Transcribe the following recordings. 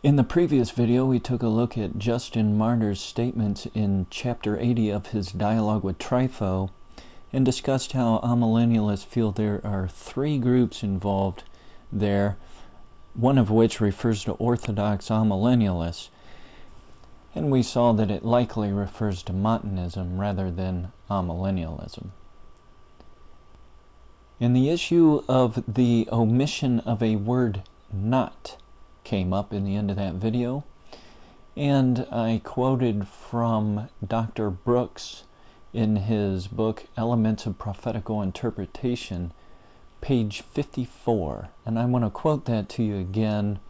In the previous video, we took a look at Justin Martyr's statements in chapter 80 of his dialogue with Trypho and discussed how amillennialists feel there are three groups involved there, one of which refers to orthodox amillennialists, and we saw that it likely refers to Montanism rather than amillennialism. And the issue of the omission of a word not came up in the end of that video, and I quoted from Dr. Brooks in his book Elements of Prophetical Interpretation, page 54, and I want to quote that to you again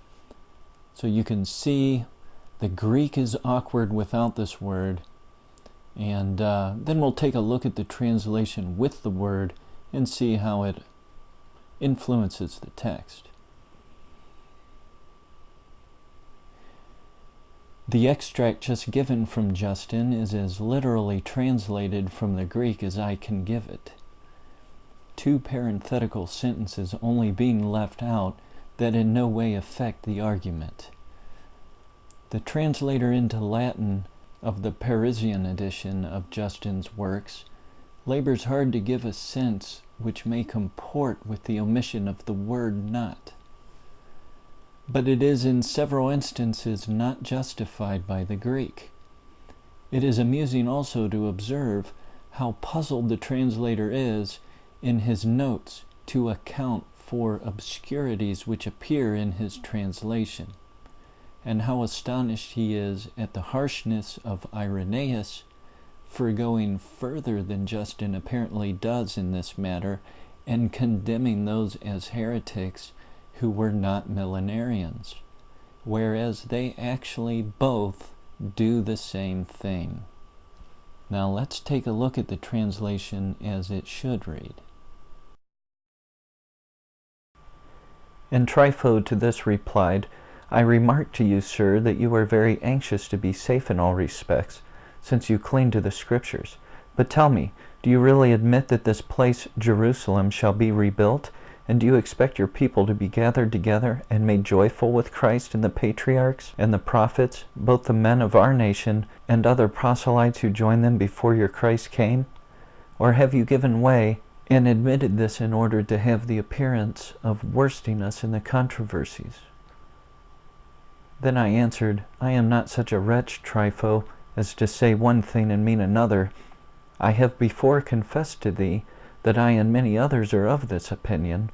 so you can see the Greek is awkward without this word, and then we'll take a look at the translation with the word and see how it influences the text. The extract just given from Justin is as literally translated from the Greek as I can give it. Two parenthetical sentences only being left out that in no way affect the argument. The translator into Latin of the Parisian edition of Justin's works labors hard to give a sense which may comport with the omission of the word not. But it is in several instances not justified by the Greek. It is amusing also to observe how puzzled the translator is in his notes to account for obscurities which appear in his translation, and how astonished he is at the harshness of Irenaeus for going further than Justin apparently does in this matter and condemning those as heretics who were not millenarians, whereas they actually both do the same thing. Now let's take a look at the translation as it should read. And Trypho to this replied, I remark to you, sir, that you are very anxious to be safe in all respects, since you cling to the Scriptures. But tell me, do you really admit that this place, Jerusalem, shall be rebuilt? And do you expect your people to be gathered together and made joyful with Christ and the patriarchs and the prophets, both the men of our nation and other proselytes who joined them before your Christ came? Or have you given way and admitted this in order to have the appearance of worsting us in the controversies? Then I answered, I am not such a wretch, Trypho, as to say one thing and mean another. I have before confessed to thee that I and many others are of this opinion,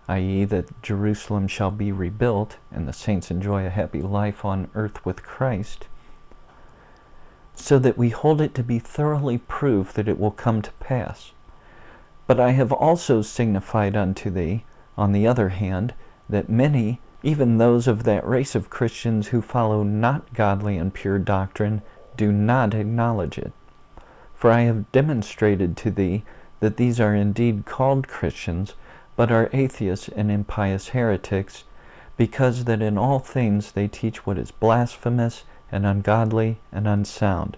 i.e., that Jerusalem shall be rebuilt, and the saints enjoy a happy life on earth with Christ, so that we hold it to be thoroughly proved that it will come to pass. But I have also signified unto thee, on the other hand, that many, even those of that race of Christians who follow not godly and pure doctrine, do not acknowledge it. For I have demonstrated to thee that these are indeed called Christians, but are atheists and impious heretics, because that in all things they teach what is blasphemous and ungodly and unsound.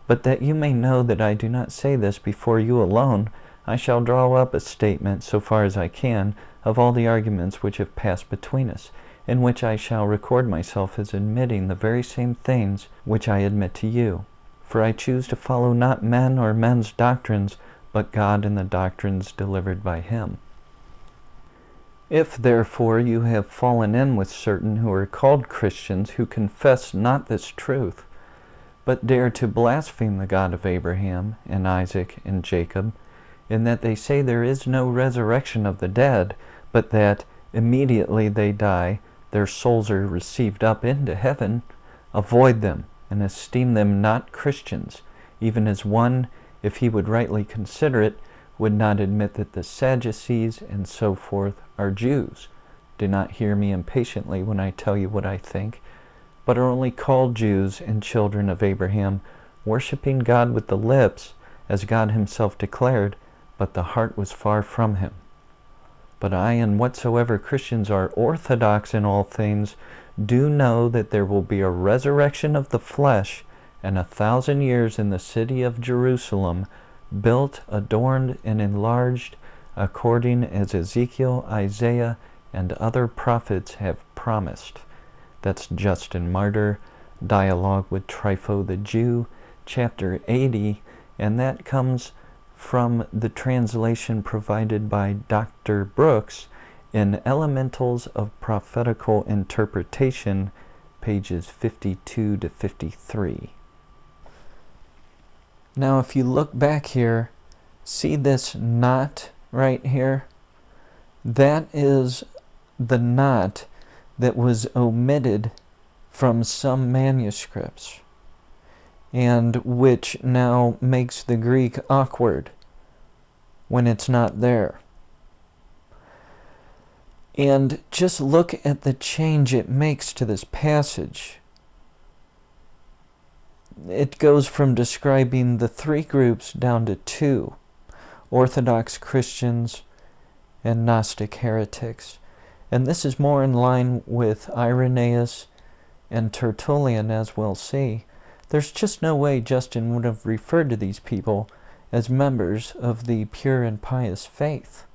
But that you may know that I do not say this before you alone, I shall draw up a statement, so far as I can, of all the arguments which have passed between us, in which I shall record myself as admitting the very same things which I admit to you. For I choose to follow not men or men's doctrines, but God and the doctrines delivered by him. If, therefore, you have fallen in with certain who are called Christians, who confess not this truth, but dare to blaspheme the God of Abraham and Isaac and Jacob, in that they say there is no resurrection of the dead, but that immediately they die, their souls are received up into heaven, avoid them, and esteem them not Christians, even as one, if he would rightly consider it, would not admit that the Sadducees and so forth are Jews. Do not hear me impatiently when I tell you what I think, but are only called Jews and children of Abraham, worshipping God with the lips, as God himself declared, but the heart was far from him. But I and whatsoever Christians are orthodox in all things, do know that there will be a resurrection of the flesh, and 1,000 years in the city of Jerusalem, built, adorned, and enlarged, according as Ezekiel, Isaiah, and other prophets have promised. That's Justin Martyr, Dialogue with Trypho the Jew, chapter 80, and that comes from the translation provided by Dr. Brooks in Elementals of Prophetical Interpretation, pages 52 to 53. Now, if you look back here, see this knot right here? That is the knot that was omitted from some manuscripts, and which now makes the Greek awkward when it's not there. And just look at the change it makes to this passage. It goes from describing the three groups down to two: Orthodox Christians and Gnostic heretics. And this is more in line with Irenaeus and Tertullian, as we'll see. There's just no way Justin would have referred to these people as members of the pure and pious faith.